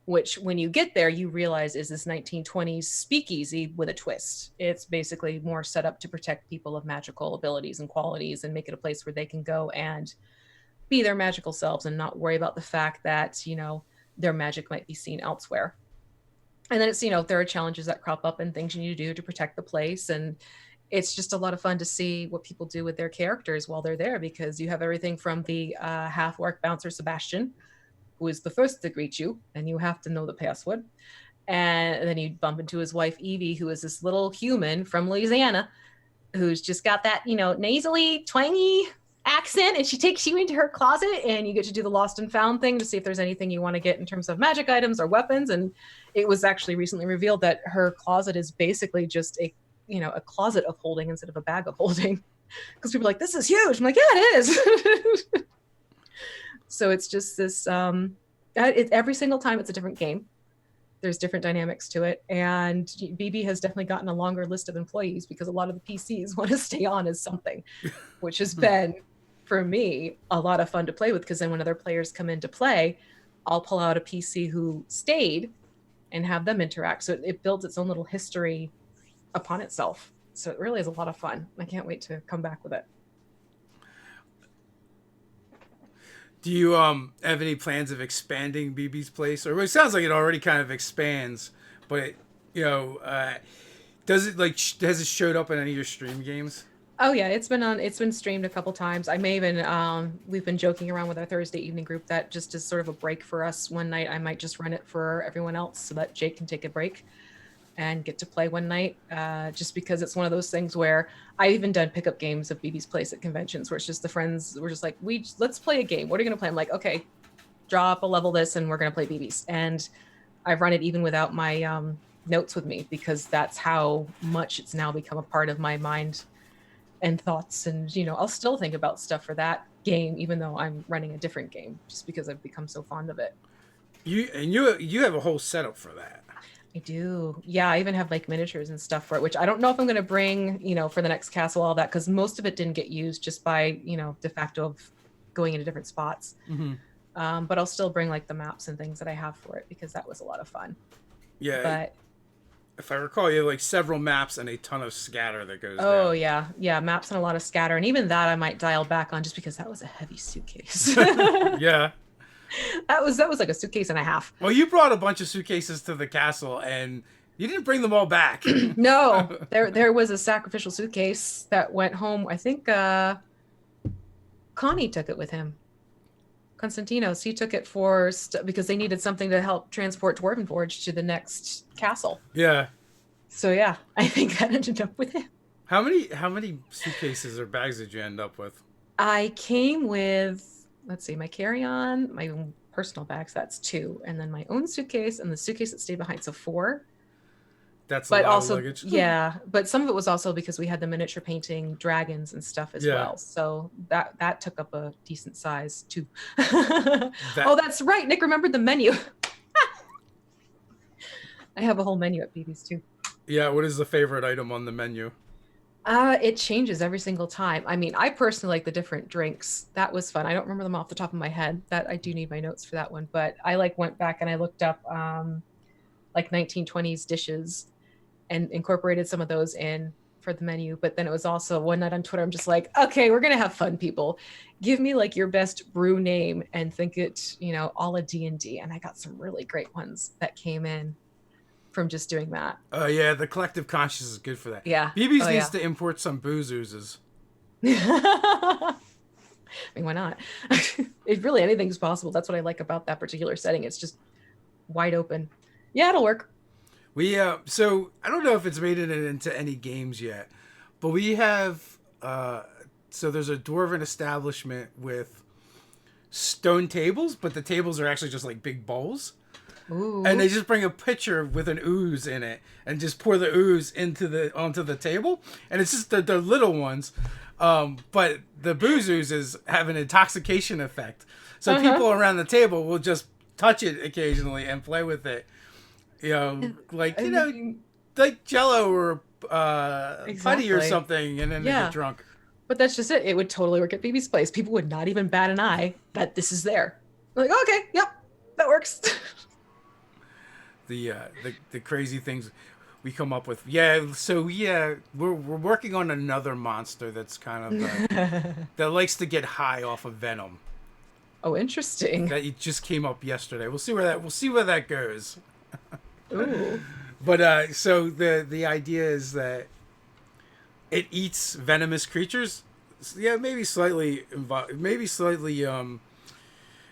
which when you get there, you realize is this 1920s speakeasy with a twist. It's basically more set up to protect people of magical abilities and qualities and make it a place where they can go and be their magical selves and not worry about the fact that, their magic might be seen elsewhere. And then it's, there are challenges that crop up and things you need to do to protect the place. And it's just a lot of fun to see what people do with their characters while they're there, because you have everything from the half-orc bouncer Sebastian, who is the first to greet you, and you have to know the password. And then you bump into his wife, Evie, who is this little human from Louisiana, who's just got that, nasally, twangy accent, and she takes you into her closet and you get to do the lost and found thing to see if there's anything you want to get in terms of magic items or weapons. And it was actually recently revealed that her closet is basically just a closet of holding instead of a bag of holding, because people are like, this is huge. I'm like, yeah, it is. So it's just this every single time it's a different game. There's different dynamics to it, and BB has definitely gotten a longer list of employees because a lot of the PCs want to stay on as something, which has been, for me, a lot of fun to play with, because then when other players come in to play, I'll pull out a PC who stayed and have them interact. So it builds its own little history upon itself. So it really is a lot of fun. I can't wait to come back with it. Do you have any plans of expanding BB's Place? Or it sounds like it already kind of expands, but does it has it showed up in any of your stream games? Oh yeah, it's been streamed a couple times. I may even we've been joking around with our Thursday evening group that just is sort of a break for us. One night I might just run it for everyone else so that Jake can take a break and get to play one night, just because it's one of those things where I've even done pickup games of BB's Place at conventions where it's just the friends, we're just like, let's play a game. What are you going to play? I'm like, okay, drop a level this and we're going to play BB's. And I've run it even without my notes with me, because that's how much it's now become a part of my mind and thoughts. And, I'll still think about stuff for that game, even though I'm running a different game, just because I've become so fond of it. You have a whole setup for that. I do. Yeah, I even have miniatures and stuff for it, which I don't know if I'm going to bring, for the next castle, all that, because most of it didn't get used just by, de facto of going into different spots. Mm-hmm. But I'll still bring the maps and things that I have for it, because that was a lot of fun. Yeah. But if I recall, you have several maps and a ton of scatter that goes down. Yeah. Yeah, maps and a lot of scatter. And even that I might dial back on, just because that was a heavy suitcase. Yeah. That was like a suitcase and a half. Well, you brought a bunch of suitcases to the castle, and you didn't bring them all back. No, there was a sacrificial suitcase that went home. I think Connie took it with him. Konstantinos, he took it for because they needed something to help transport Dwarven Forge to the next castle. Yeah. So yeah, I think that ended up with him. How many suitcases or bags did you end up with? I came with, let's see, my carry-on, my own personal bags, that's 2, and then my own suitcase and the suitcase that stayed behind, so 4. That's a But lot also, of luggage. yeah, but some of it was also because we had the miniature painting dragons and stuff as well. So that took up a decent size too. Oh, that's right. Nick remembered the menu. I have a whole menu at BB's too. Yeah, what is the favorite item on the menu? It changes every single time. I mean, I personally like the different drinks. That was fun. I don't remember them off the top of my head. That I do need my notes for that one. But I went back and I looked up like 1920s dishes and incorporated some of those in for the menu. But then it was also one night on Twitter, I'm just like, okay, we're going to have fun, people. Give me like your best brew name and think it, all a D&D. And I got some really great ones that came in from just doing that. Oh, yeah, the collective consciousness is good for that. Yeah. BB's needs to import some booze oozes. I mean, why not? Really, anything's possible. That's what I like about that particular setting. It's just wide open. Yeah, it'll work. We so I don't know if it's made it into any games yet, but we have so there's a dwarven establishment with stone tables, but the tables are actually just like big bowls. Ooh. And they just bring a pitcher with an ooze in it and just pour the ooze onto the table, and it's just the little ones, but the booze oozes have an intoxication effect, so people around the table will just touch it occasionally and play with it. Like Jello or putty or something, and then they get drunk. But that's just it. It would totally work at BB's place. People would not even bat an eye that this is there. They're like, okay, yep, that works. The crazy things we come up with. Yeah, so we're working on another monster that's kind of that likes to get high off of venom. Oh, interesting. That it just came up yesterday. We'll see where that goes. Ooh. But so the idea is that it eats venomous creatures. Yeah, maybe slightly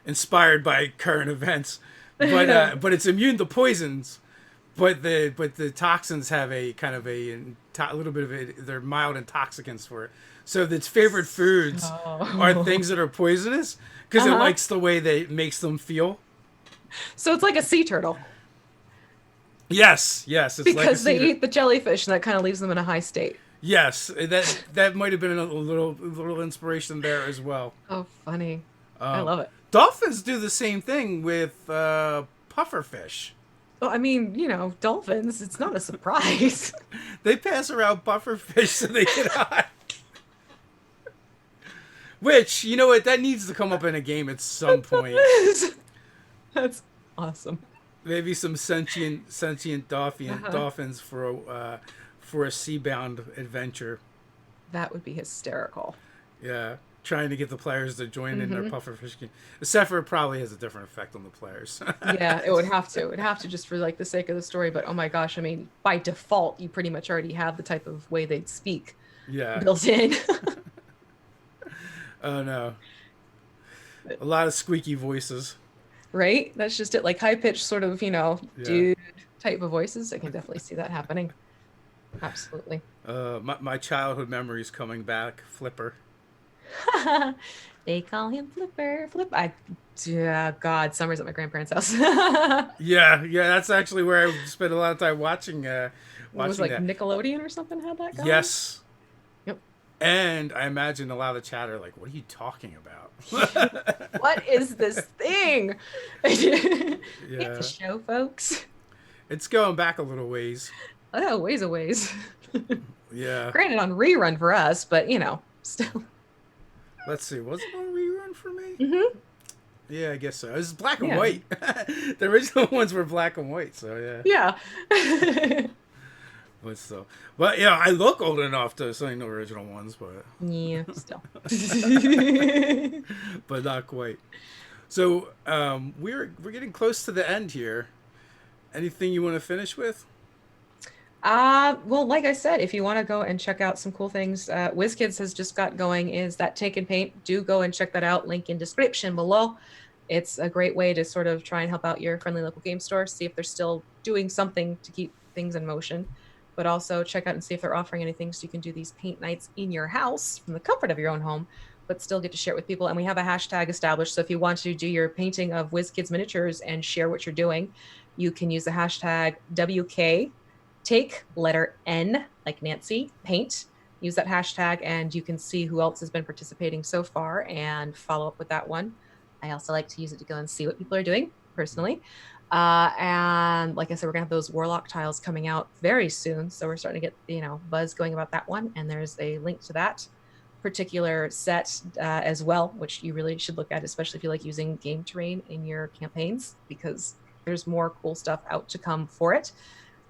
inspired by current events, but it's immune to poisons. But the toxins have a kind of a little bit of it. They're mild intoxicants for it. So its favorite foods are things that are poisonous because it likes the way that it makes them feel. So it's like a sea turtle. Yes, it's because they eat the jellyfish, and that kind of leaves them in a high state. Yes, that might have been a little inspiration there as well. Oh, funny! I love it. Dolphins do the same thing with pufferfish. Well, I mean, dolphins. It's not a surprise. They pass around pufferfish so they get high. Which, you know what, that needs to come up in a game at some point. That's awesome. Maybe some sentient dolphins for a seabound adventure. That would be hysterical. Yeah, trying to get the players to join in their pufferfish game. Except for it probably has a different effect on the players. Yeah, it would have to. It would have to just for like the sake of the story. But oh my gosh, I mean, by default, you pretty much already have the type of way they'd speak. Yeah. Built in. Oh no. A lot of squeaky voices. Right? That's just it. Like high-pitched sort of, dude type of voices. I can definitely see that happening. Absolutely. My childhood memories coming back. Flipper. They call him Flipper. God, summers at my grandparents' house. Yeah, that's actually where I spent a lot of time watching it was like that. Nickelodeon or something had that going? Yes. Yep. And I imagine a lot of the chatter like, what are you talking about? What is this thing? It's a show, folks. It's going back a little ways. Oh, ways a ways. Yeah. Granted, on rerun for us, but still. Let's see. Was it on rerun for me? Mm-hmm. Yeah, I guess so. It was black and white. The original ones were black and white, so yeah. But still. But yeah, I look old enough to say the original ones, but yeah, still. But not quite. So we're getting close to the end here. Anything you want to finish with? Well, like I said, if you want to go and check out some cool things, WizKids has just got going is that Take and Paint. Do go and check that out. Link in description below. It's a great way to sort of try and help out your friendly local game store, see if they're still doing something to keep things in motion, but also check out and see if they're offering anything so you can do these paint nights in your house from the comfort of your own home, but still get to share it with people. And we have a hashtag established. So if you want to do your painting of WizKids miniatures and share what you're doing, you can use the hashtag WK take letter N, like Nancy, paint. Use that hashtag and you can see who else has been participating so far and follow up with that one. I also like to use it to go and see what people are doing personally. And like I said, we're gonna have those Warlock tiles coming out very soon. So we're starting to get, buzz going about that one. And there's a link to that particular set as well, which you really should look at, especially if you like using game terrain in your campaigns, because there's more cool stuff out to come for it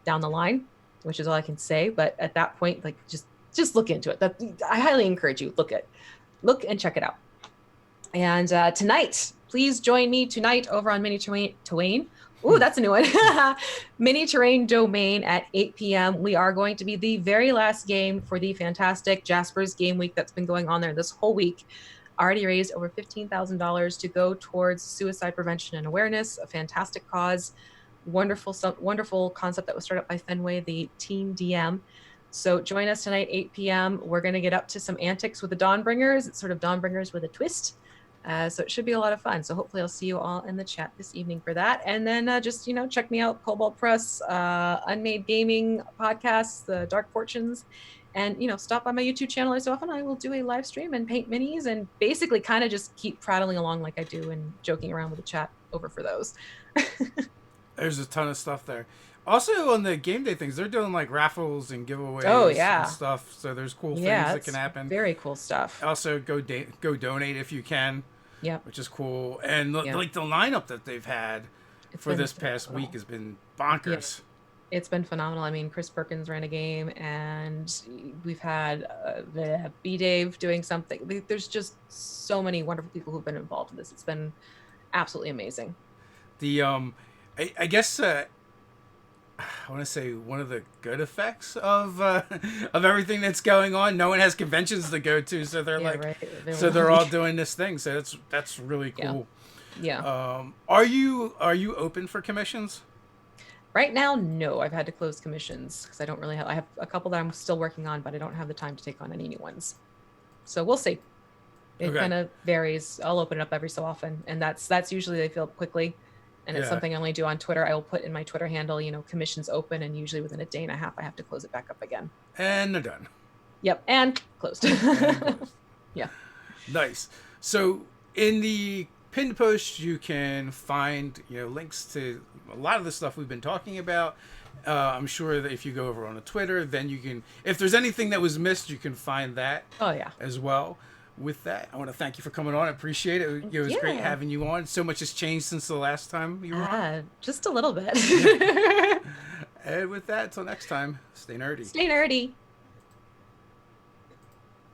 down the line, which is all I can say. But at that point, like just look into it. I highly encourage you, look and check it out. And tonight, please join me tonight over on Mini Terrain. Ooh, that's a new one. Mini Terrain Domain at 8 p.m. We are going to be the very last game for the fantastic Jasper's Game Week that's been going on there this whole week. Already raised over $15,000 to go towards suicide prevention and awareness, a fantastic cause. Wonderful concept that was started up by Fenway, the Team DM. So join us tonight, 8 p.m. We're going to get up to some antics with the Dawnbringers. It's sort of Dawnbringers with a twist. So it should be a lot of fun. So hopefully I'll see you all in the chat this evening for that. And then just, check me out, Cobalt Press, Unmade Gaming Podcasts, the Dark Fortunes. And, stop by my YouTube channel every so often. I will do a live stream and paint minis and basically kind of just keep prattling along like I do and joking around with the chat over for those. There's a ton of stuff there. Also on the game day things, they're doing like raffles and giveaways and stuff. So there's cool things that can happen. Very cool stuff. Also go donate if you can. Yeah. Which is cool. And like the lineup that they've had for this past week has been bonkers. Yeah. It's been phenomenal. I mean, Chris Perkins ran a game and we've had B-Dave doing something. There's just so many wonderful people who've been involved in this. It's been absolutely amazing. The I guess I want to say one of the good effects of everything that's going on. No one has conventions to go to, so they're all doing this thing. So that's really cool. Yeah. Are you open for commissions? Right now, no. I've had to close commissions because I don't really have. I have a couple that I'm still working on, but I don't have the time to take on any new ones. So we'll see. It kind of varies. I'll open it up every so often, and that's usually they fill up quickly. And it's something I only do on Twitter. I will put in my Twitter handle, commissions open, and usually within a day and a half, I have to close it back up again. And they're done. Yep, and closed. Yeah. Nice. So in the pinned post, you can find links to a lot of the stuff we've been talking about. I'm sure that if you go over on the Twitter, then you can, if there's anything that was missed, you can find that. Oh yeah. As well. With that, I want to thank you for coming on. I appreciate it. It was great having you on. So much has changed since the last time you were on. Just a little bit. And with that, until next time, stay nerdy. Stay nerdy.